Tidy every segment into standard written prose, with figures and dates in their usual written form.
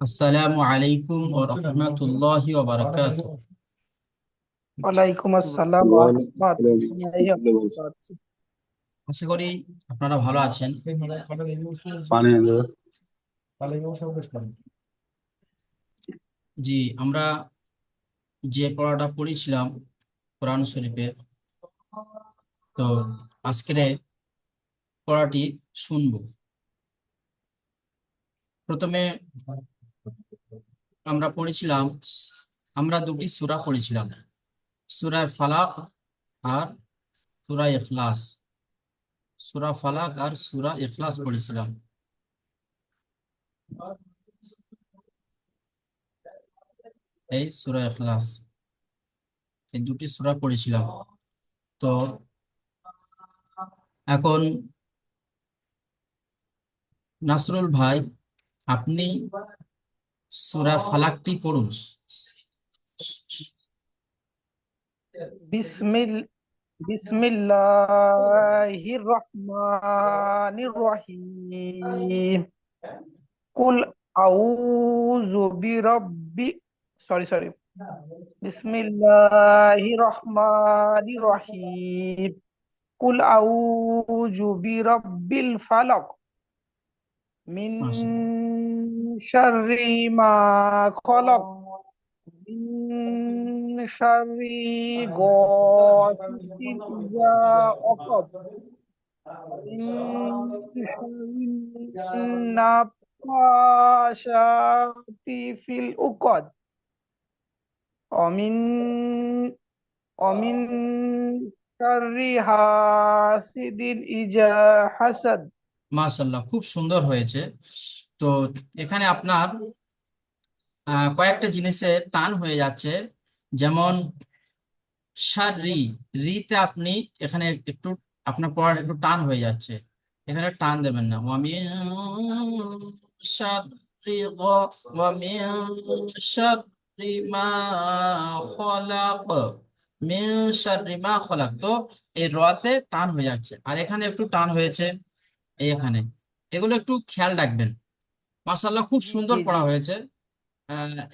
আসসালামু আলাইকুম ওয়া রাহমাতুল্লাহি ওয়া বারাকাতুহু। ওয়ালাইকুম আসসালাম ওয়া রাহমাতুল্লাহি ওয়া বারাকাতুহু। আশা করি আপনারা ভালো আছেন। পানি এনে দেবে। জি, আমরা যে পড়াটা পড়েছিলাম কোরআন শরীফের, তো আজকের পড়াটি শুনবো। প্রথমে আমরা পড়েছিলাম, আমরা দুটি সূরা পড়েছিলাম, সূরা ফালাক আর সূরা ইখলাস। সূরা ফালাক আর সূরা ইখলাস পড়েছিলাম। এই সূরা ইখলাস, এই দুটি সূরা পড়েছিলাম। তো এখন নাসরুল ভাই, আপনি সূরা ফালাকটি পড়ুন। বিসমিল বিসমিল্লাহির রহমানির রহিম। কুল আউযু বিরাব্বি সরি বিসমিল্লাহির রহমানির রহিম। কুল আউযু বিরাব্বিল ফালাক মিন মাশাআল্লাহ। শাররি মা খলাক من شر غاسق إذا وقب ومن شر النفاثات في العقد ومن ومن شر حاسد إذا حسد। মাশাআল্লাহ, খুব সুন্দর হয়েছে। তো এখানে আপনার কয়েকটা জিনিসে টান হয়ে যাচ্ছে, যেমন শাররি, রিতে আপনি এখানে একটু আপনার পড়ার একটু টান হয়ে যাচ্ছে, এখানে টান দেবেন না। শাররি শাররি মা খলাক, মিন শাররি মা খলাক। তো এই রতে টান হয়ে যাচ্ছে, আর এখানে একটু টান হয়েছে এখানে। এগুলো একটু খেয়াল রাখবেন। মাশাআল্লাহ, খুব জি সুন্দর জি জি। পড়া হয়েছে।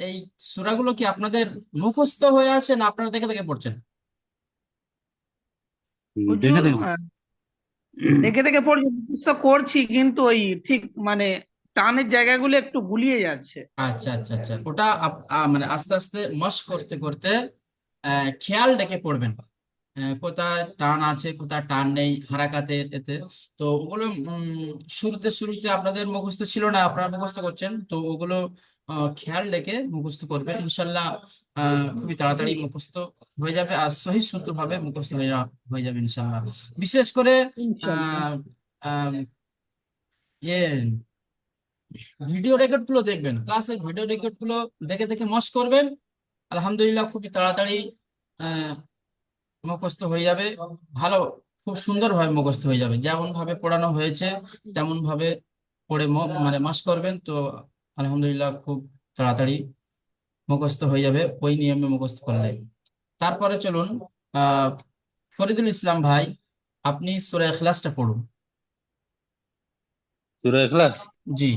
এই সূরাগুলো কি আপনাদের মুখস্থ হয়ে আছে, না আপনারা দেখে দেখে পড়ছেন? হুজুর দেখে দেখো। দেখে দেখে পড়ছি, মুখস্থ করছি, কিন্তু ওই ঠিক মানে টানের জায়গাগুলো একটু গুলিয়ে যাচ্ছে। আচ্ছা আচ্ছা আচ্ছা, ওটা মানে আস্তে আস্তে মশ করতে করতে খেয়াল রেখে পড়বেন। কোথায় টান আছে কোথায় টান নেই হারাকাতের এতে। তো ওগুলো শুরুতে শুরুতে আপনাদের মুখস্থ ছিল না, আপনারা মুখস্থ করছেন, তো ওগুলো খেয়াল রেখে মুখস্থ করবেন ইনশাল্লাহ। খুবই তাড়াতাড়ি জি মুখস্থ হয়ে যাবে, আর সহি শুদ্ধ ভাবে মুখস্থ হয়ে যাবে ইনশাল্লাহ। বিশেষ করে ইনশাল্লাহ। আহ আহ, ইয়ে ভিডিও রেকর্ড গুলো দেখবেন, ক্লাসের ভিডিও রেকর্ড গুলো দেখে দেখে মশ করবেন। আলহামদুলিল্লাহ, খুবই তাড়াতাড়ি আহ মুখস্থ হয়ে যাবে। ভালো, খুব সুন্দর ভাবে মুখস্থ হয়ে যাবে, যেমন ভাবে পড়ানো হয়েছে তেমন ভাবে পড়ে মানে মশ করবেন তো আলহামদুলিল্লাহ খুব তাড়াতাড়ি মুখস্থ হয়ে যাবে ওই নিয়মে মুখস্থ করলে। তারপরে চলুন, আহ ফরিদুল ইসলাম ভাই, আপনি সূরা ইখলাসটা পড়ুন। সূরা ইখলাস। জি।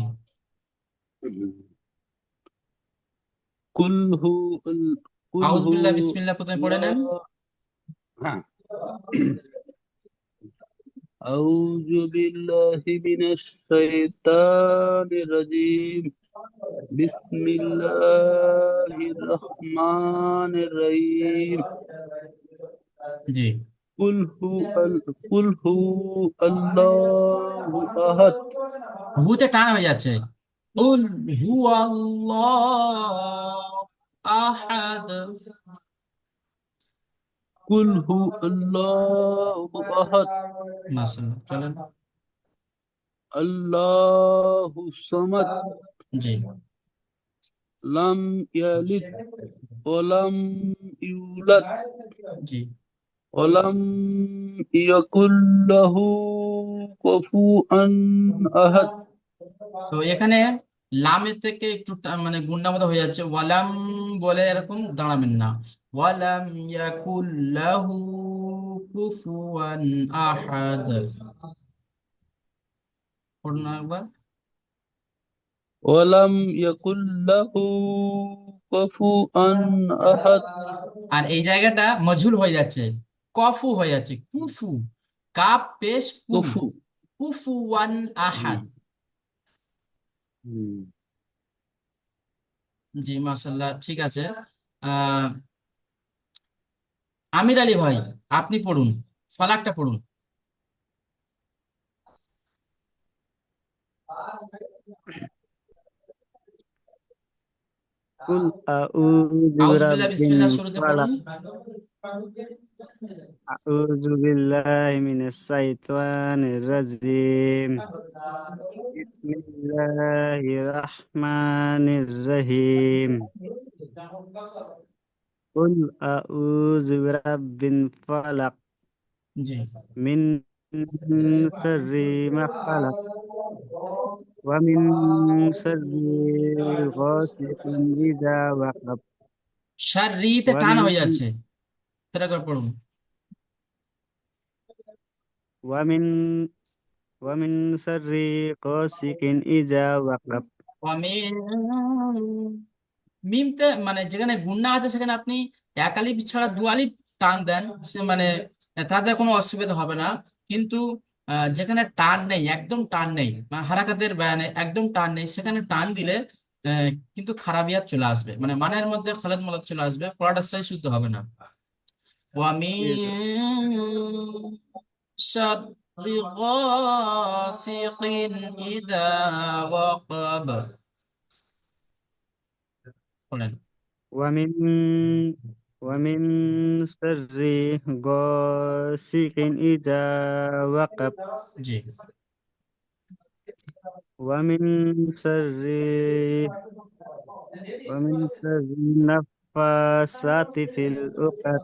কুল হু কুল হু আউযুবিল্লাহ বিসমিল্লাহ প্রথমে পড়ে নেন। আল্লাহ। হ্যাঁ। আউযু বিল্লাহি মিনাশ শাইতানির রাজিম। বিসমিল্লাহির রহমানির রহিম। জি। কুল হু কুল হু আল্লাহু আহাদ। হুতে টান হয়ে যাচ্ছে। কুল হুয়াল্লাহু আহাদ। কুল হু আল্লাহু আহাদ। মাশাআল্লাহ, চলেন। আল্লাহু সামাদ। জি। লাম ইয়ালিদ ওয়ালাম ইউলাদ জি। ওয়ালাম ইয়াকুল লাহু কুফুয়ান আহাদ। তো এখানে লামের থেকে একটু মানে গুন্ডা মতো হয়ে যাচ্ছে, ওয়ালাম বলে এরকম দাঁড়াবেন না। ওয়ালাম ইয়াকুল লাহু কুফুয়ান আহাদ। পড়ুন একবার। ওয়ালাম ইয়াকুল্লাহু কুফুয়ান আহাদ। আর এই জায়গাটা মজহুল হয়ে যাচ্ছে, কফু হয়ে যাচ্ছে, কুফু, কাপ পেশ কু, কুফু। কুফুয়ান আহাদ। হুম, হুম। জি মাশাল্লাহ, ঠিক আছে। আহ আমির আলী ভাই, আপনি পড়ুন, ফালাকটা পড়ুন। কুল আউযু আউযুবিল্লাহ বিরাব্বিন বিসমিল্লাহ শুরুতে পড়ুন। ফালাক। আউযু বিল্লাহি মিনাশ শাইতানির রাজিম। বিসমিল্লাহির রাহমানির রহিম। কুল আউযু বিরাব্বিন ফালাক জি, মিন শাররি মা খালাক ওয়া মিন শাররি গাসিকিন ইযা ওয়াকাব শাররিতে ওয়া টান মিন হয়ে যাচ্ছে, সেটা করে পড়ুন। ওয়া মিন ومن شر غاسق إذا وقب আমিন। মিমতে মানে যেখানে গুন্না আছে সেখানে আপনি এক আলিফ ছাড়া দু আলিফ টান দেন, সে মানে তাতে কোনো অসুবিধা হবে না। কিন্তু যেখানে টান নেই, একদম টান নেই, মানে হারাকাতের বায়ানে একদম টান নেই, সেখানে টান দিলে কিন্তু খারাবিয়াত চলে আসবে, মানে মানের মধ্যে খালাত মালাত চলে আসবে, পড়াটা সহি শুদ্ধ হবে না। ومن شر غاسق إذا وقب বলেন। ومن ومن شر غاسق إذا وقب জি, ومن شر ومن شر النفاثات في العقد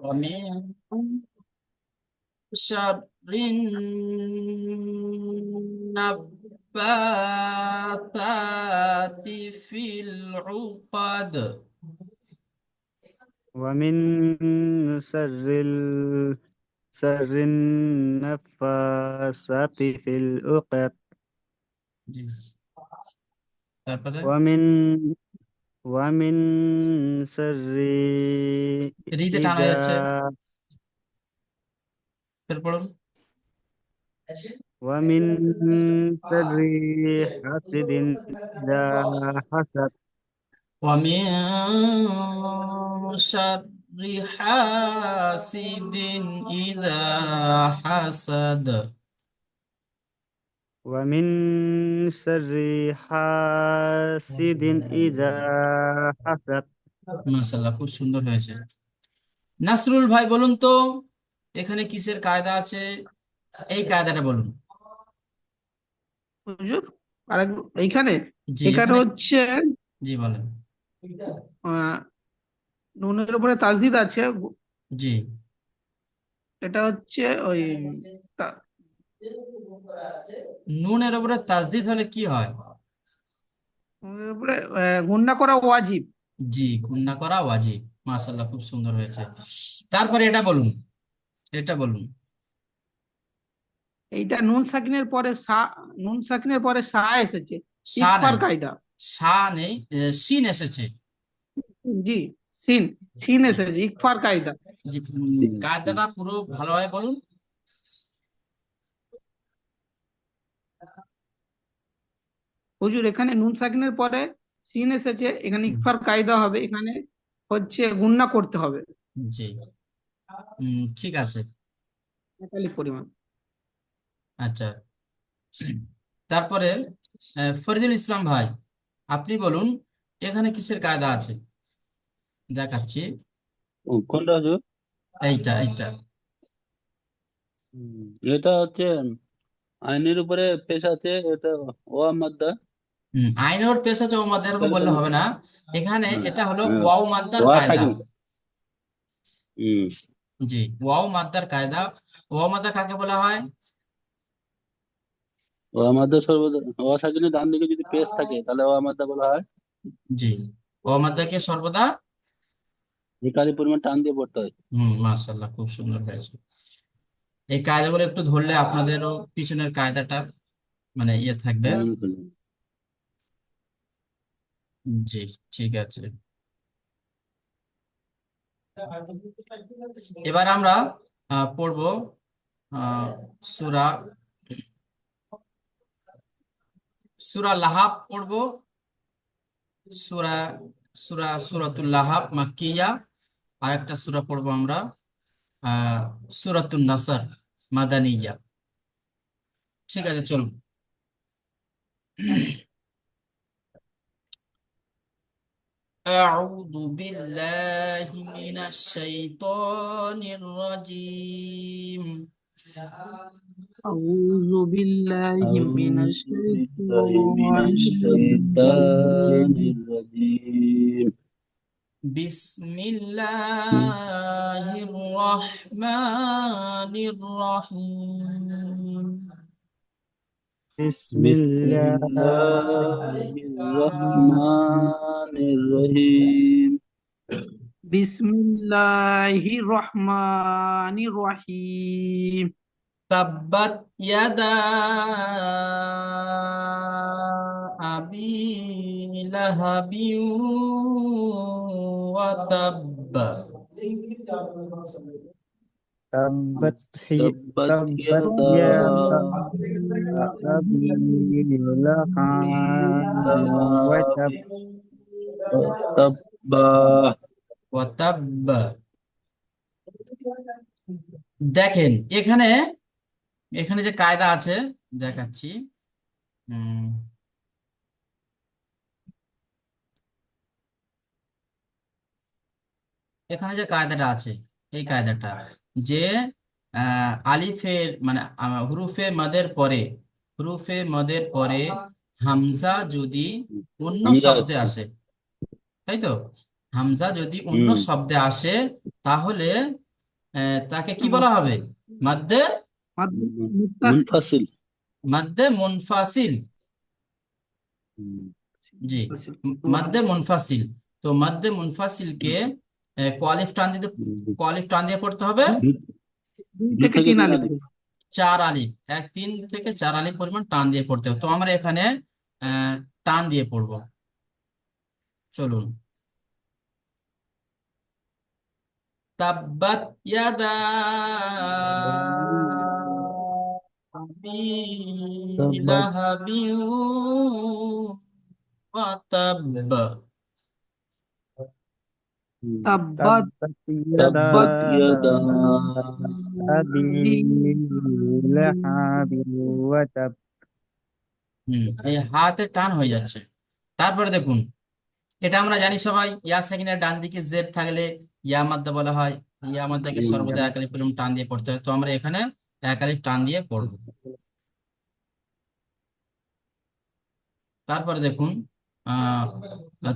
ومن شر النفاثات في العقد ومن شر النفاثات في العقد জি, তারপরে ومن ومن شر রিতে টান হয়ে إذا যাচ্ছে, ফের পড়ুন। ومن شر حاسد إذا حسد ومن شر حاسد إذا حسد ومن شر حاسد إذا حسد মাশাআল্লাহ, খুব সুন্দর হয়েছে। নাসরুল ভাই বলুন তো, এখানে কিসের কায়দা আছে, এই কায়দাটা বলুন। হুজুর আরেক এইখানে, জি, এখানে এখানে, হচ্ছে জি বলেন। আহ নুনের উপরে তাসদিদ আছে। জি, এটা হচ্ছে ওই তা- নুনের উপরে তাসদিদ হলে কি হয়? নুনের উপরে গুণনা করা ওয়াজিব। জি, গুণনা করা ওয়াজিব। মাশাআল্লাহ, খুব সুন্দর হয়েছে। তারপরে এটা বলুন, এটা বলুন। এইটা নুন সাকিনের পরে সা এসেছে, সা ইকফার নাই, কায়দা। সা নেই, সিন এসেছে। জি, সিন সিন এসেছে, ইকফার কায়দা। জি, হুম, হুম। কায়দাটা পুরো ভালোভাবে বলুন। হুজুর এখানে নুন সাকিনের পরে সিন এসেছে, এখানে ইকফার কায়দা হবে, এখানে হচ্ছে গুণনা করতে হবে জি, ঠিক আছে। 41 পরিমাণ। আচ্ছা, তারপরে ফরিদুল ইসলাম ভাই, আপনি বলুন, এখানে কিসের কায়দা আছে, দেখাচ্ছি। কোনটা হুজুর? এইটা, এইটা। হুম, এটা হচ্ছে আইনের উপরে পেশ আছে, এটা ওয়া মাদ্দা। আইনোর পেশ আছে ও মাদ্দা, এরকম বললে এরকম। হবে না। এখানে হ্যাঁ, এটা হলো হ্যাঁ, ওয়াও মাদ্দার ওয়া কায়দা। সাকিন। হুম, জি, ওয়াও মাদ্দার কায়দা। ওয়াও মাদ্দা কাকে বলা হয়? ওয়া মাদ্দা সর্বদা ওয়া সাকিনের ডান দিকে যদি পেশ থাকে তাহলে ওয়া মাদ্দা বলা হয়। জি, ওয়াও মাদ্দাকে সর্বদা, একালি পরিমাণ টান দিয়ে পড়তে হয়। মাশাআল্লাহ, খুব সুন্দর হয়েছে। এই কায়দাগুলো একটু ধরলে আপনাদেরও পিছনের কায়দাটা মানে ইয়ে থাকবে। লাম কালাম। জি, ঠিক আছে। এবার আমরা পড়বো আহ সূরা সূরা লাহাব পড়বো। সূরা সূরাতুল লাহাব মাক্কিয়া। আরেকটা সূরা পড়বো আমরা আহ সূরাতুন নাসর মাদানিয়া। ঠিক আছে, চলুন। أعوذ بالله من الشيطان الرجيم. أعوذ بالله من أعوذ بالله من الشيطان الشيطان الرجيم. الرجيم. بسم الله الرحمن الرحيم. بسم بسم الله الله الرحمن الرحيم. بسم الله الرحمن الرحيم. تبت يدا أبي لهب وتب. تبت تبت تبت يدا يدا أبي لهب لهب وتب. وتب. وتب। দেখেন এখানে এখানে যে কায়দা আছে দেখাচ্ছি। উম, এখানে যে কায়দাটা আছে, এই কায়দাটা যে আলিফের মানে হুরুফে মদের পরে হামজা যদি অন্য হামজা শব্দে আছে। আসে, তাই তো? হামজা যদি অন্য হুম। শব্দে আসে তাহলে তাকে কি বলা হবে? মাদ্দে متصل. মুনফাসিল। মাদ্দে মুনফাসিল। হুম। জি, متصل. মাদ্দে মুনফাসিল। তো মাদ্দে মুনফাসিলকে কোয়ালিফ টান দিয়ে পড়তে হবে দুই দুই দুই থেকে থেকে তিন তিন আলিফ আলিফ। দেবে। 4 আলিফ, 3 থেকে 4 আলিফ পরিমাণ টান দিয়ে পড়তে হবে। তো আমরা এখানে টান দিয়ে পড়বো। চলুন। তাব্বাত ইয়াদা আবি তাব্বাত লাহাবিন ওয়া তাব। تبت تبت يدا تبت تبت يدا أبي لهب وتب. এই হাতে টান হয়ে যাচ্ছে। তারপরে দেখুন, এটা আমরা জানি সবাই, ইয়া সেকেন্ডের ডান দিকে জের থাকলে ইয়া মাদ্দা বলা হয়। ইয়া মাদ্দাকে সর্বদা এক আলিফ পরিমাণ টান দিয়ে পড়তে হয়। তো আমরা এখানে এক আলিফ টান দিয়ে পড়বো। তারপরে দেখুন আহ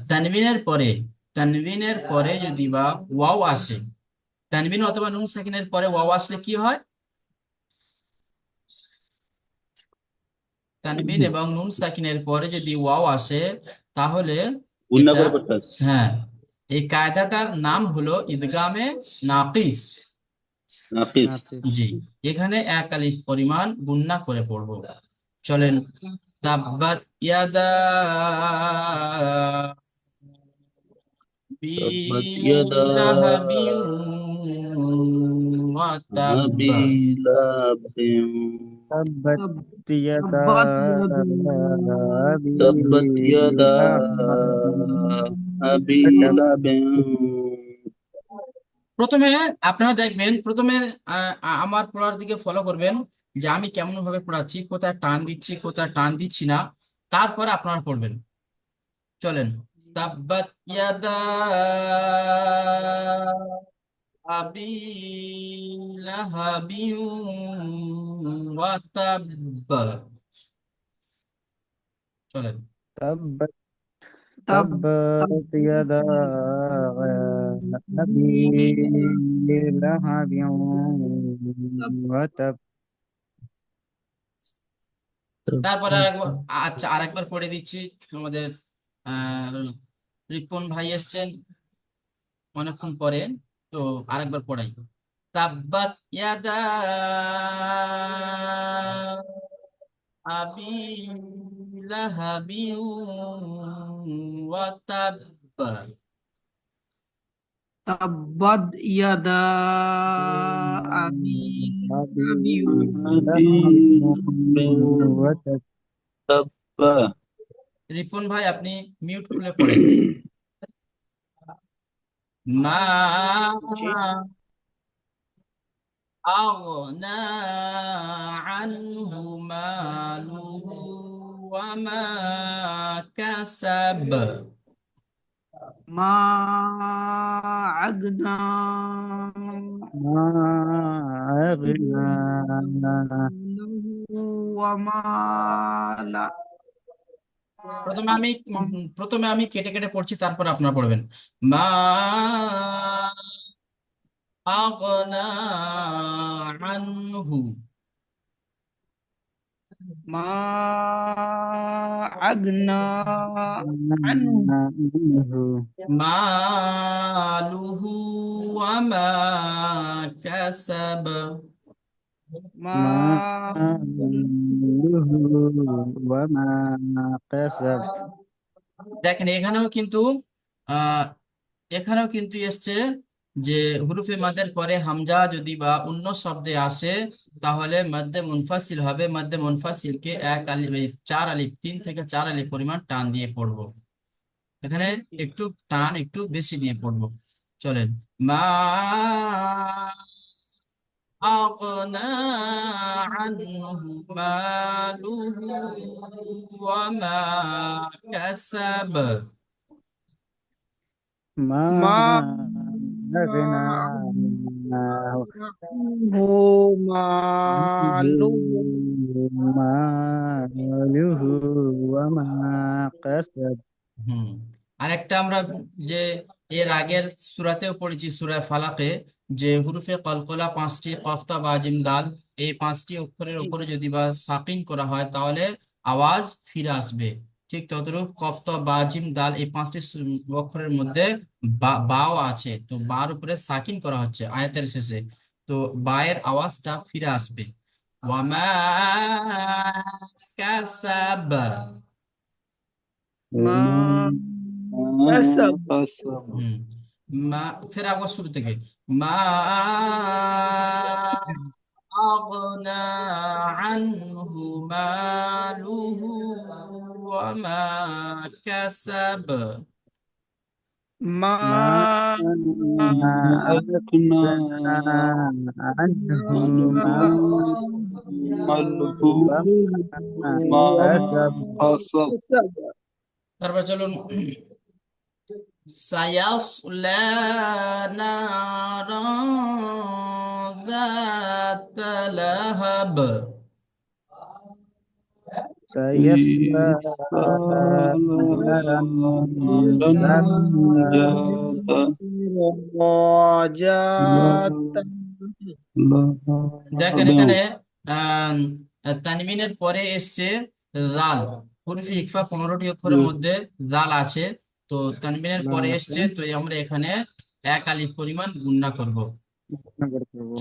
তানবিনের পরে যদি বা ওয়াও আসে, তানবিন অথবা নুন সাকিনের পরে ওয়াও আসলে কি হয়? তানবিন এবং নুন সাকিনের পরে যদি ওয়াও আসে তাহলে গুণনা এটা, করে পড়তে হয়। হ্যাঁ, এই কায়দাটার নাম হলো ইদগামে নাকিস। নাকিস। নাফিস। জি, এখানে এক আলিফ পরিমাণ গুণনা করে পড়বো। চলেন। তাব্বাত ইয়াদা تبت يدا بلهب وتب. أبي لهب تبت تب- يدا تبت يدا أبي تبت يدا لهب أبي وتب. لهب প্রথমে আপনারা দেখবেন, প্রথমে আমার পড়ার দিকে ফলো করবেন যে আমি কেমন ভাবে পড়াচ্ছি, কোথায় টান দিচ্ছি কোথায় টান দিচ্ছি না। তারপরে আপনারা পড়বেন। চলেন। তাব্বাত ইয়াদা আবি লাহাবিন ওয়া তাব। চলেন। تبت تب تب تبت يدا أبي لهب وتب. তারপরে আরেকবার, আচ্ছা আরেকবার পড়ে দিচ্ছি। আমাদের আহ রিপন ভাই এসছেন অনেকক্ষণ পরে, তো আরেকবার পড়াই। তাব্বাত ইয়াদা আবি লাহাবি ওয়া তাব। তাব্বাদ ইয়াদা আবি أبي লাহাবি لهب وتب রিপন ভাই আপনি মিউট খুলে পড়েন। মা আগনা আনহু মালুহু ওয়া মা কাসাব। মা আগনা ما أغنى ওয়া মা লা প্রথমে আমি কেটে কেটে পড়ছি, তারপর আপনারা পড়বেন। মা আগনা আনহু। মা আগনা আনহু منه মালুহু ওয়া মা কাসাব। ماله وما كسب দেখেন আহ এখানেও কিন্তু এসছে যে হুরুফে মাদের পরে হামজা যদি বা অন্য শব্দে আসে তাহলে মধ্যে মুনফাসিল হবে। মধ্যে মুনফাসিলকে এক আলিফ, এই 4 আলিফ, 3 থেকে 4 আলিফ পরিমাণ টান দিয়ে পড়বো। এখানে একটু টান একটু বেশি দিয়ে পড়বো। চলেন। মা আগনা আনহু মালুহু ওয়া মা কাসাব। ما মা أغنى আনহু মালু ماله وما كسب হুম। আরেকটা আমরা যে এর আগের সূরাতেও পড়েছি, সূরা ফালাকে, যে হুরুফে কলকলা 5টি, কফতা বা জিম দাল, এই 5টি অক্ষরের উপরে যদি বা সাকিন করা হয় তাহলে আওয়াজ ফিরে আসবে। ঠিক ততরূপ কফতা বা জিম দাল এই 5টি অক্ষরের মধ্যে বাও আছে, তো বার উপরে সাকিন করা হচ্ছে আয়াতের শেষে, তো বায়ের আওয়াজটা ফিরে আসবে। ওয়ামা কাসাব। মা وما কাসাব كسب হুম। মা, ফের আবার শুরু থেকে। মা আগনা আনহু মালুহু ওয়া মা কাসাব। মা ما أغنى عنه عنه ماله وما ما كسب كسب কাসাব তারপর চলুন। সায়াসলা নারান যাতা লাহাব। سيصلى نارا نارا ذات ذات রাজাত দেখেন لهب এখানে আহ তানবিনের পরে এসছে জাল। হুরফে ইকফা 15টি অক্ষরের মধ্যে জাল আছে, তো তানবিনের পরে এসছে, তো আমরা এখানে 1 আলিফ পরিমাণ গুণনা করব।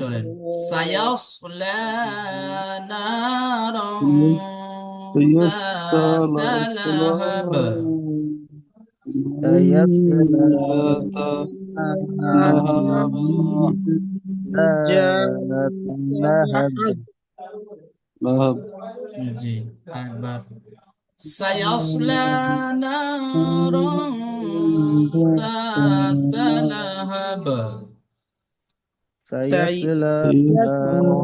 চলেন। সায়াসলা নারান যাতা يصلى লাহাব। سيصلى ذات نارا لهب ذات لهب لهب জি, আরেকবার। সায়াসলা নারান যাতা লাহাব। سيصلى نارا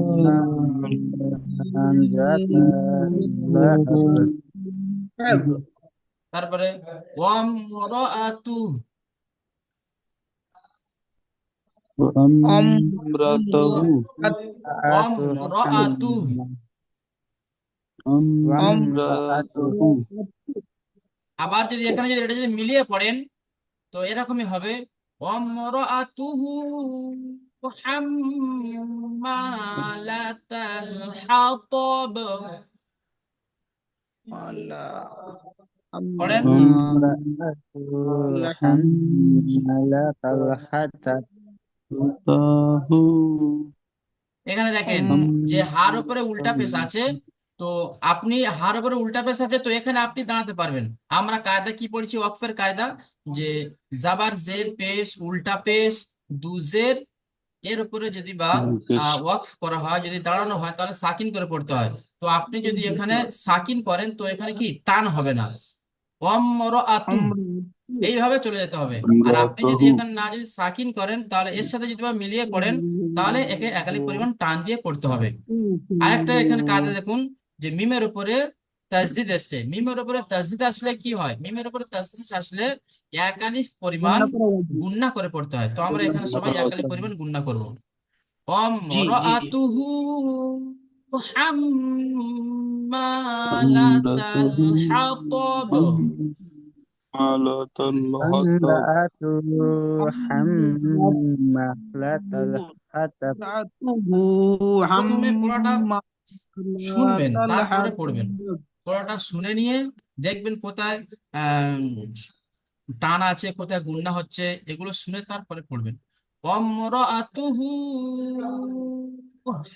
ذات لهب তারপরে ওয়ামরাআতু। وامرأته ওয়ামরাআতু। وامرأته আবার যদি এখানে যদি এটা যদি মিলিয়ে পড়েন তো এরকমই হবে। ওয়ামরাআতুহু হাম্মালাতাল হাতাব। পড়েন। وامرأته حمالة الحطب وامرأته এখানে দেখেন যে হার উপরে উল্টা পেশ আছে, তো আপনি হার উপরে উল্টা পেশ আছে, তো এখানে আপনি দাঁড়াতে পারবেন। আমরা কায়দা কি পড়েছি ওয়াকফের কায়দা, যে জাবার জের পেশ উল্টা পেশ দুজের এর উপরে যদি বা পেশ। ওয়াকফ করা হয়, যদি দাঁড়ানো হয় তাহলে সাকিন করে পড়তে হয়। তো আপনি যদি এখানে সাকিন করেন তো এখানে কি টান হবে না, অমরাতু এইভাবে চলে যেতে হবে। আর আপনি যদি ইমরাতাহু। এখানে না যদি সাকিন করেন তাহলে এর সাথে যদি বা মিলিয়ে পড়েন তাহলে একে একালিক পরিমাণ টান দিয়ে পড়তে হবে। আরেকটা এখানে কায়দা দেখুন, যে মিমের উপরে তাসদিদ এসছে, মিমের উপরে তাসদিদ আসলে কি হয়, মিমের উপরে তাসদিদ আসলে এক আলিফ পরিমাণ গুণনা করে পড়তে হয়। তো আমরা এখানে সবাই এক আলিফ পরিমাণ গুণনা করব। জি জি অমরাতুহু হাম্মালাতাল ইমরাতাহু হাতাব। হামালাতাল হাতাব। امرأته حمالة الحطب প্রথমে পড়াটা শুনবেন হাম্মালাতাল তারপরে পড়বেন, হাতাব। পড়াটা শুনে নিয়ে দেখবেন কোথায় আহ টান আছে কোথায় গুণনা হচ্ছে, এগুলো শুনে তারপরে পড়বেন। অমরাতুহু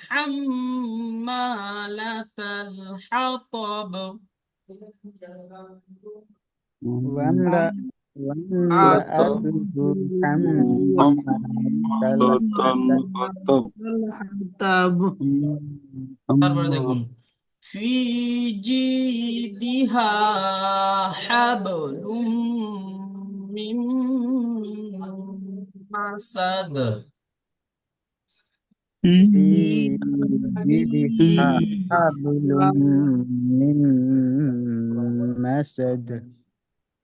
হাম্মালাতাল হাতাব। وامرأ وامرأته حمالة হামালাতাল الحطب হাতাব। হাতাব। তারপরে দেখুন ফি জিদিহা হাবলুম মিন মাসাদ। في جيدها حبل من مسد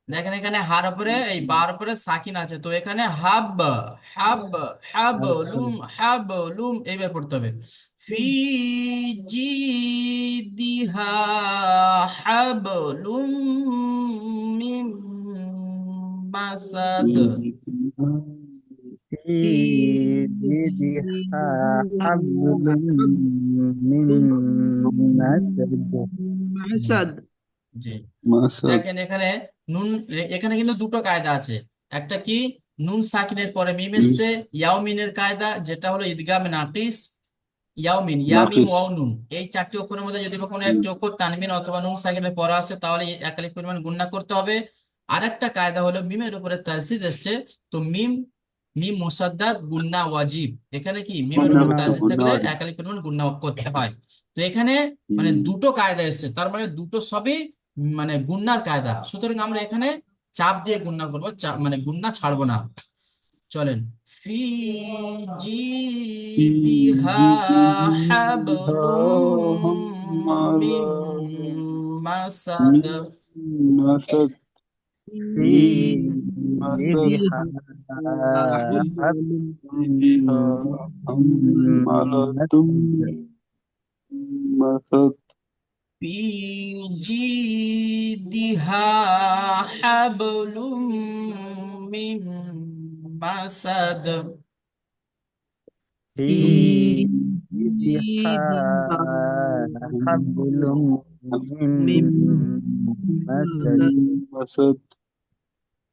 দেখেন এখানে হার উপরে এই বার উপরে সাকিন আছে, তো এখানে হাব হাব হাব লুম এইভাবে পড়তে হবে। ফি জিদিহা হাবলুম মিন মাসাদ। في جيدها حبل من مسد মাসাদ। জি, মাসাদ। দেখেন এখানে নুন, এখানে কিন্তু দুটো কায়দা আছে। একটা কি, নুন সাকিনের পরে মিম এসছে, ইয়াউমিনের কায়দা যেটা হলো ইদগামে নাকিস। ইয়াউমিন ইয়ামিম নাকিস। ওয়াও নুন এই চারটি অক্ষরের মধ্যে যদি বা কোনো একটি অক্ষর তানবিন অথবা নুন সাকিনের পরে আসে তাহলে একালিক পরিমাণ গুণনা করতে হবে। আরেকটা কায়দা হলো মিমের উপরে তাসদিদ এসছে, তো মিম মিম মুসাদ্দাদ গুণনা ওয়াজিব। এখানে কি মিমের উপর তাসদিদ থাকলে গুনাহ। একালিক পরিমাণ গুণনা করতে হয়। তো এখানে মানে দুটো কায়দা এসছে, তার মানে দুটো সবই মানে গুণনার কায়দা, সুতরাং আমরা এখানে চাপ দিয়ে গুণনা করবো, চাপ মানে গুণনা ছাড়বো না। চলেন ফি জিদিহা হাবলুম মিন মাসাদ। মাসাদ। في মাসাদ। جيدها حبل فيها من حمالة مسد مسد. في جيدها حبل من مسد। في في جيدها حبل من من مسد مسد.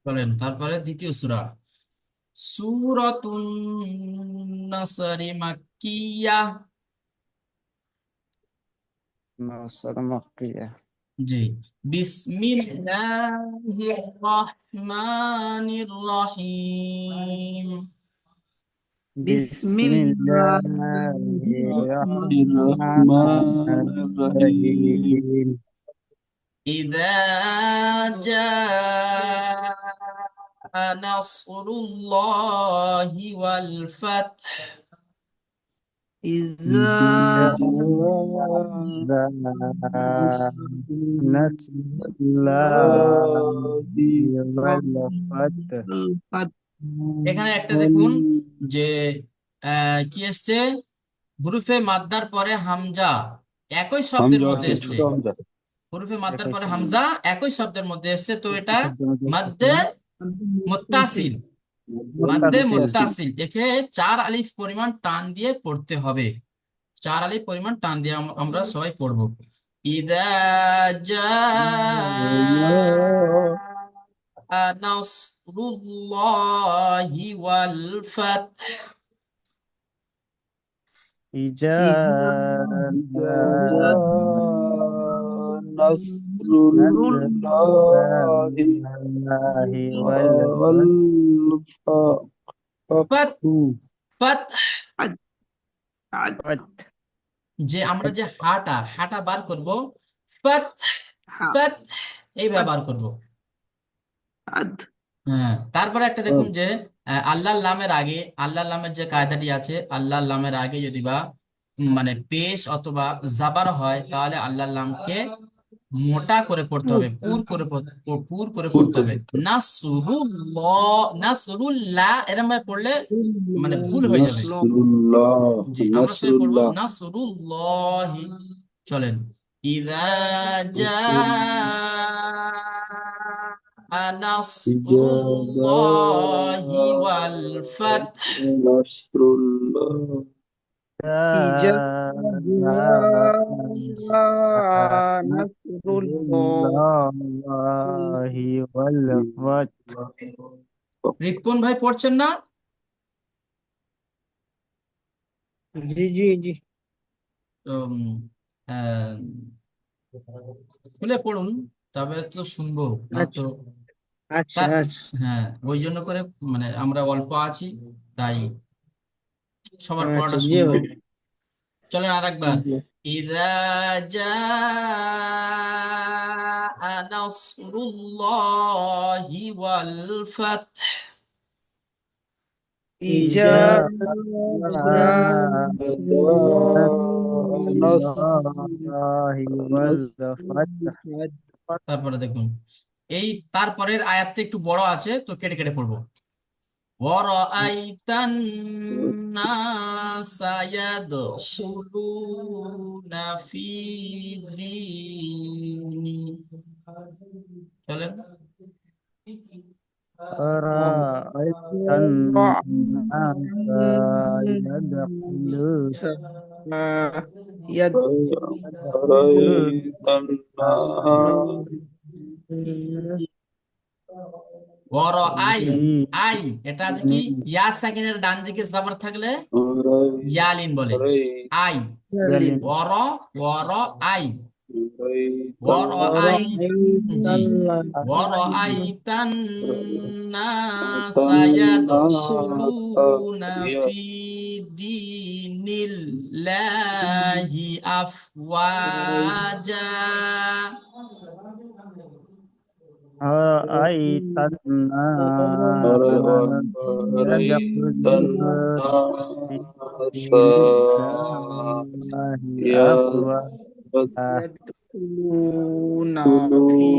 বলেন তারপরে দ্বিতীয় সূরা, সূরাতুন নাসরি মাক্কিয়া। ناصر مكية জি, বিসমিল্লাহির রহমানির রহিম। بسم بسم الله الله الرحمن الرحمن الرحيم. الرحيم إذا جاء نصر الله والفتح. إذا جاء نصر الله والفتح الفتح এখানে একটা দেখুন যে কি এসছে, হুরুফে মাদ্দার পরে হামজা একই শব্দের হামজা মধ্যে আছে, এসছে। ছোট হামজা। হুরুফে মাদ্দার একই পরে শব্দ হামজা একই শব্দের মধ্যে এসছে, তো এটা একই শব্দের মধ্যে মাদ্দে متصل মুত্তাসিল। মাদ্দে মুত্তাসিল মুত্তাসিল একে 4 আলিফ পরিমাণ টান দিয়ে পড়তে হবে। 4 আলিফ পরিমাণ টান দিয়ে আমরা সবাই পড়বো। ইদা জাআ নাসরুল্লাহি ওয়াল ফাতহ। إجا إذا جاء نصر نصر الله الله والفتح ফাত ফাত আদ আদ যে আমরা যে হাটা বার করব, ফাত হা ফাত এইভাবে আদ বার করব। আদ হ্যাঁ, তারপরে একটা দেখুন যে আল্লাহর নামের আগে, আল্লাহর নামের যে কায়দাটি আছে, আল্লাহর নামের আগে যদি বা মানে পেশ অথবা জাবার হয়, তাহলে আল্লাহর নামকে মোটা করে পড়তে হবে, পুর করে পড়তে হবে। নাসরুল্লাহ এরকম ভাবে পড়লে মানে ভুল হয়ে যাবে। نصر الله জি, আমরা نصر সবাই পড়বো الله নাসরুল্লাহি। চলেন, ইযা জাআ নাসরুল্লাহি ওয়াল ফাতহ। نصر الله ইজা نصر নাসরুল্লাহ الله والفتح রিপন ভাই পড়ছেন না? জি জি জি তো আহ, খুলে পড়ুন, তবে তো শুনবো না তো। আচ্ছা তা- আচ্ছা হ্যাঁ, ওই জন্য করে মানে আমরা অল্প আছি, তাই সবার পড়াটা আচ্ছা জি শুনবো। ভাই চলেন আরেকবার, জি ইযা জাআ নাসরুল্লাহি ওয়াল ফাতহ। ইজা الله والفتح তারপরে দেখুন, এই তারপরের আয়াতটা একটু বড় আছে, তো কেটে কেটে পড়বো। وَرَأَيْتَ النَّاسَ يَدْخُلُونَ فِي الدِّينِ চলেন, أرأيت الناس يدخلون رأيت النار ওয়ারাআই, في আই এটা আছে কি, ইয়া সাকিনের ডান দিকে জাবার থাকলে رأيت ইয়ালিন বলে, আই يلين ওয়ারাআই رأيت ওয়ারাআই। জি, الله ওয়ারাআইতান নাস ইয়াদখুলুনা ফি দীনিল্লাহি আফওয়াজা। أرأيت الناس رأيت يدخلون في الناس دين الله أفواجا يدخلون في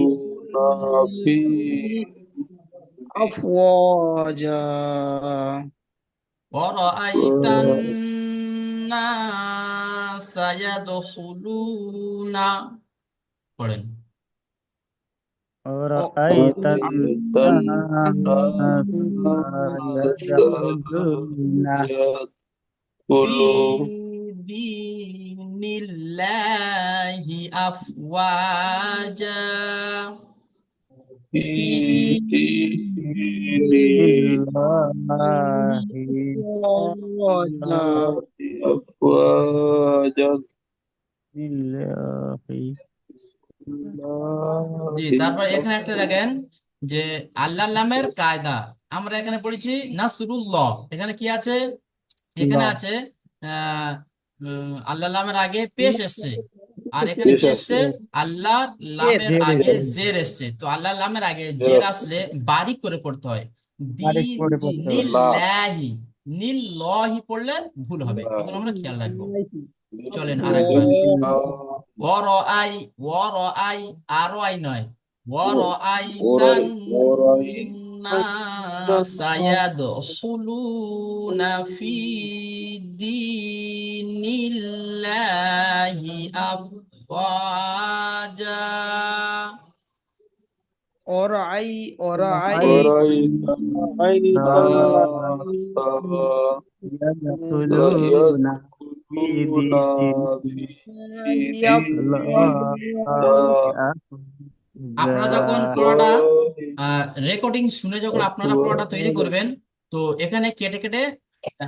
يدخلون في أفواجا ওয়ারাআইতান নাস ইয়াদখুলুনা, পড়েন। أرأيت رأيت الناس الناس يدخلون في يدخلون دين الله أفواجا. في دين دين الله أفواجا أفواجا لله জি, তারপর এখানে একটা দেখেন যে আল্লাহর নামের কায়দা, আমরা এখানে পড়েছি নাসরুল্লাহ, এখানে কি আছে, এখানে الله আছে আল্লাহর নামের আগে পেশ এসছে, আর এখানে কি এসছে, আল্লাহর নামের জের আগে এসছে। জের এসছে। তো আল্লাহর নামের আগে জের আসলে বারিক করে পড়তে হয়, বারিক করে পড়তে হবে। নিল্লাহি, নিল্লাহি পড়লে ভুল হবে, এগুলো আমরা খেয়াল রাখবো। চলেন আরেকবার, ওয়ারাআই, ওয়ারাআই আরআই নয়, ওয়ারাআইতান নাসা ইয়াদখুলুনা ফি দীনিল্লাহি আফওয়াজা। أرعي ورأيت الناس يدخلون في يدخلون دين في دين الله আপনারা যখন أفواجا পড়াটা রেকর্ডিং শুনে যখন আপনারা পড়াটা তৈরি করবেন, তো এখানে কেটে কেটে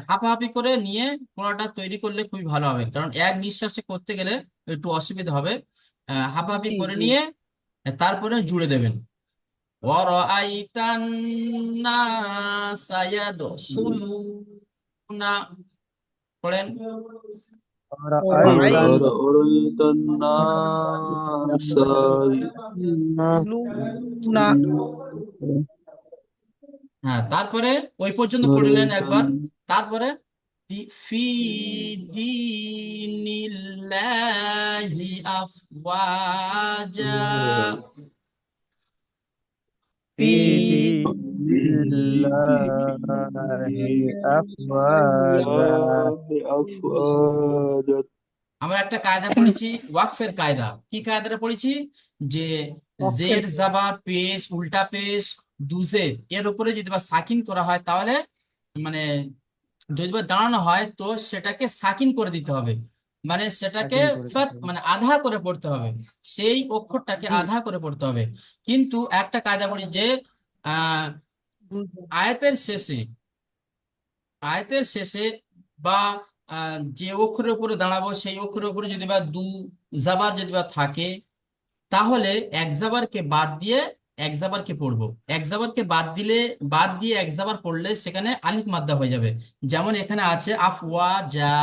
হাঁপাহাঁপি করে নিয়ে পড়াটা তৈরি করলে খুবই ভালো হবে, কারণ এক নিঃশ্বাসে করতে গেলে একটু অসুবিধা হবে। হাফাহাফি জি করে জি নিয়ে তারপরে জুড়ে দেবেন। ওয়ারাআইতান নাসা ইয়াদখুলুনা, পড়েন। ورأيت أرأيت الناس الناس يدخلون হ্যাঁ, তারপরে ওই পর্যন্ত পড়লেন أرأيت একবার। তারপরে ফি দীনিল্লাহি আফওয়াজা, في في دين الله أفواجا أفواجا আমরা একটা কায়দা পড়েছি, ওয়াকফের কায়দা। কি কায়দাটা পড়েছি? যে وقف জের জাবার পেশ উল্টা পেশ দুজের এর উপরে যদি বা সাকিন করা হয় তাহলে মানে যদি বা দাঁড়ানো হয় তো সেটাকে সাকিন করে দিতে হবে, মানে সেটাকে স্বাধীন করে দিতে হবে। মানে আধা করে পড়তে হবে, সেই অক্ষরটাকে জি আধা করে পড়তে হবে। কিন্তু একটা কায়দা বলি যে আহ আয়াতের শেষে আয়াতের শেষে বা যে অক্ষরের উপরে দাঁড়াবো সেই অক্ষরের উপরে যদি বা জাবার যদি বা থাকে, তাহলে এক জাবারকে বাদ দিয়ে এক জাবারকে পড়বো। এক জাবারকে বাদ দিয়ে এক জাবার পড়লে সেখানে আলিফ মাদ্দা হয়ে যাবে। যেমন এখানে আছে আফওয়া যা,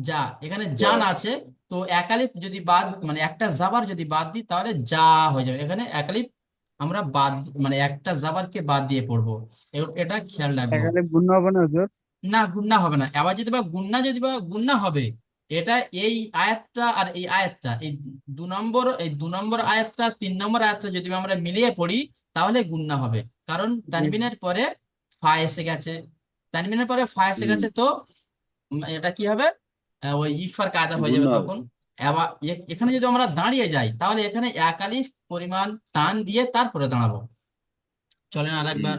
যা এখানে জান আছে, তো এক আলিফ যদি বাদ মানে একটা জাবার যদি বাদ দিই তাহলে যা হয়ে যাবে। এখানে এক আলিফ আমরা মানে একটা জাবারকে বাদ দিয়ে পড়বো। এটা খেয়াল রাখবো। এখানে গুণ হবে না হুজুর? না, গুন্না হবে না। আবার যদি বা গুন্না হবে, এটা এই আয়াতটা আর এই আয়াতটা, এই 2 নম্বর আয়াতটা 3 নম্বর আয়াতটা যদি আমরা মিলিয়ে পড়ি তাহলে গুন্না হবে। কারণ জি জি। তানবিনের পরে ফা এসে গেছে, তানবিনের পরে ফা এসে গেছে, তো এটা কি হবে? ওই ইকফার কায়দা হয়ে যাবে গুনাহ তখন। আবার এখানে যদি আমরা দাঁড়িয়ে যাই তাহলে এখানে এক আলিফ পরিমাণ টান দিয়ে তারপরে দাঁড়াবো। চলেন আর একবার।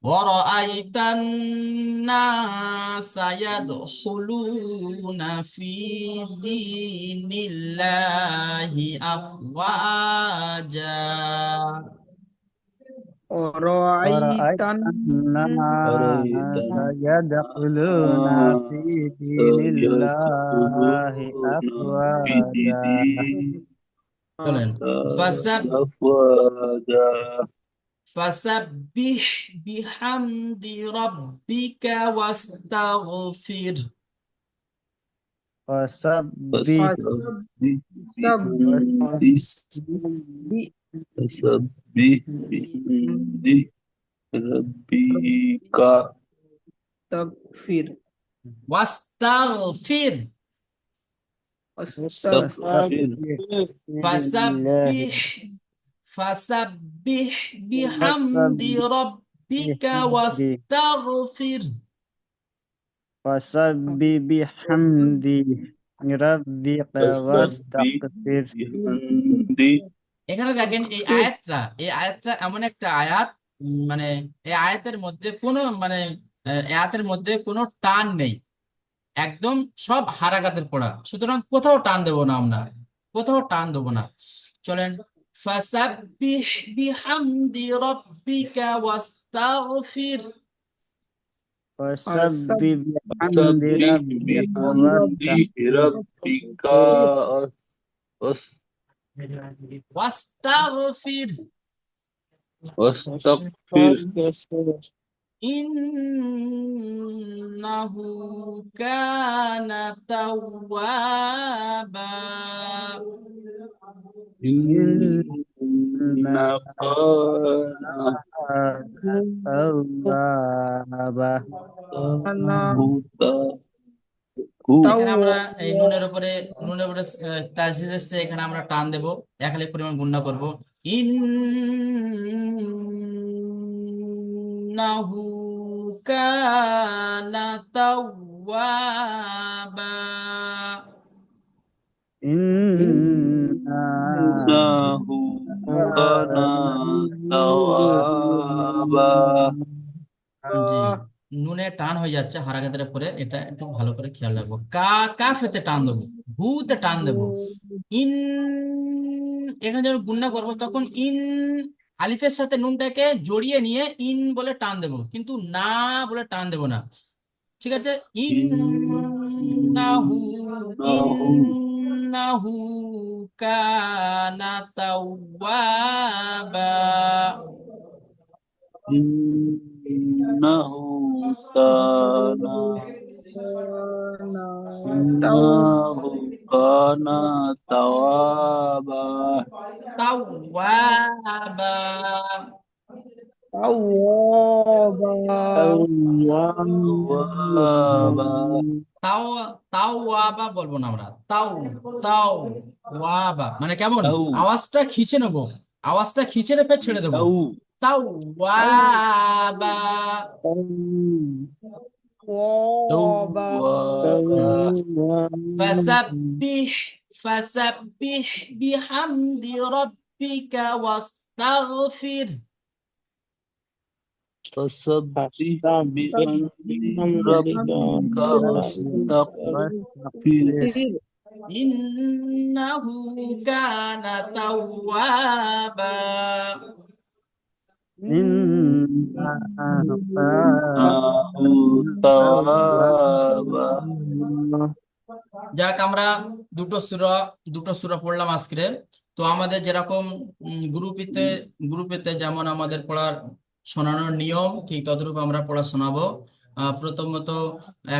وَرَأَيْتَ النَّاسَ يَدْخُلُونَ فِي دِينِ اللَّهِ أَفْوَاجًا ورأيت ورأيت أرأيت الناس يدخلون في دين الله يدخلون في أفواجا دين চলেন। فسب أفواجا فسبح بحمد ربك واستغفر. فسبح فسبح فسبح بحمد فسبح بحمد ربك واستغفر واستغفر. واستغفر لله فسبح فسبح بحمد فسبح ربك بحمده واستغفر. فسبح بحمد ربك فسبح واستغفر بحمد এখানে দেখেন এই আয়াতটা এমন একটা আয়াত, মানে এই আয়াতের মধ্যে কোনো মানে এই আয়াতের মধ্যে কোনো টান নেই, একদম সব হারাকাতের পড়া, সুতরাং কোথাও টান দেবো না আমরা, কোথাও টান দেবো না। চলেন। ফাসাব্বিহ বিহামদি রাব্বিকা ওয়াস্তাগফির। فسبح بحمد فسبح ربك بحمد ربك واستغفر ওয়াস্তাগফির واستغفر ইন্নাহু কানা তাওয়াবা। إنك كان توابا এখানে আমরা এই توابا নুনের উপরে তাসদিদ এসেছে, এখানে আমরা টান দেব, এক আলিফ পরিমাণ গুণনা করব। ইন্নাহু কানা তাওয়াবা। إنه كان توابا জি, নুনে টান হয়ে যাচ্ছে হারাকাতের পরে, এটা একটু ভালো করে খেয়াল রাখবো। কাফেতে টান দেবো, হুতে টান দেবো। ইন, এখানে যখন গুণনা করবো তখন আলিফের সাথে নুনটাকে জড়িয়ে নিয়ে ইন বলে টান দেবো, কিন্তু না বলে টান দেবো না। ঠিক আছে? ইন্নাহু إنه ইন্নাহু কানা তাওয়াবা। إنه كان إنه كان توابا তাওয়াবা। توابا তাও তাওয়াবা বলবো না আমরা, তাও তাও ওয়াবা মানে কেমন تو আওয়াজটা খিচে নেবো, আওয়াজটা খিচে নেপে ছেড়ে দেবো। تو তাওয়াবা। توابا فسبح فسبح بحمد ربك واستغفر. فسبح بحمد ربك واستغفر إنه كان توابا. إنه توابا যাক আমরা দুটো সূরা পড়লাম আজকে। তো আমাদের যেরকম গ্রুপেতে যেমন আমাদের পড়ার শোনানোর নিয়ম ঠিক ততটুকু আমরা পড়া শোনাবো। প্রথমত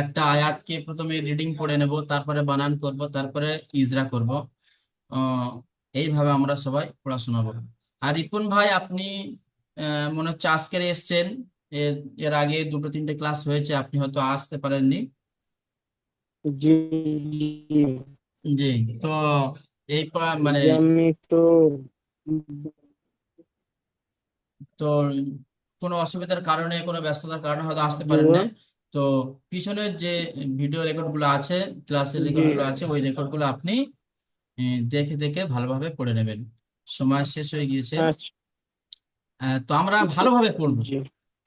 একটা আয়াতকে প্রথমে রিডিং পড়ে নেব, তারপরে বানান করব, তারপরে ইজরা করব। এইভাবে আমরা সবাই পড়া শোনাবো। আর রিপন ভাই আপনি মনে হচ্ছে আজকে এসছেন, এর এর আগে 2-3টে ক্লাস হয়েছে, আপনি হয়তো আসতে পারেননি। জি জি জি। তো মানে আমি তো তো কোনো অসুবিধার কারণে, কোনো ব্যস্ততার কারণে হয়তো আসতে জি পারেন না। তো পিছনের যে ভিডিও রেকর্ড গুলো আছে, ক্লাসের রেকর্ড গুলো আছে, ওই রেকর্ড গুলো আপনি দেখে দেখে ভালোভাবে পড়ে নেবেন। সময় শেষ হয়ে গিয়েছে। আচ্ছা তো আমরা ভালোভাবে পড়বো। জি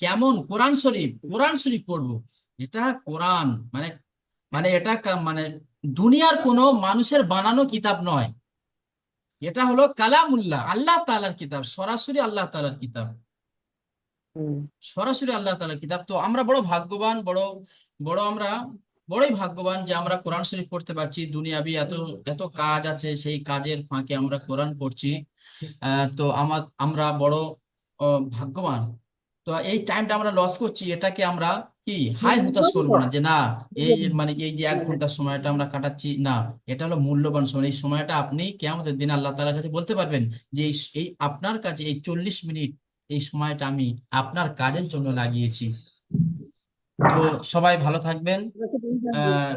কেমন কোরআন শরীফ পড়বো। এটা কোরআন মানে মানে এটা মানে দুনিয়ার কোনো মানুষের বানানো কিতাব নয়। এটা হলো কালামুল্লাহ, আল্লাহ তাআলার কিতাব, সরাসরি আল্লাহ তাআলার কিতাব, হুম, সরাসরি আল্লাহ তাআলার কিতাব। তো আমরা বড় ভাগ্যবান, আমরা বড়ই ভাগ্যবান যে আমরা কোরআন শরীফ পড়তে পারছি। দুনিয়াবি এত এত কাজ আছে, সেই কাজের ফাঁকে আমরা কোরআন পড়ছি। তো আমরা বড় ভাগ্যবান। তো এই টাইমটা আমরা লস করছি, এটাকে আমরা কি হাই হুতাশ করবো না যে না, মানে এই যে 1 ঘন্টা সময়টা আমরা কাটাচ্ছি না, এটা হলো মূল্যবান সময়। এই সময়টা আপনি কিয়ামতের দিন আল্লাহ তাআলার কাছে বলতে পারবেন যে এই আপনার কাছে এই 40 মিনিট, এই সময়টা আমি আপনার কাজের জন্য লাগিয়েছি। তো সবাই ভালো থাকবেন। আহ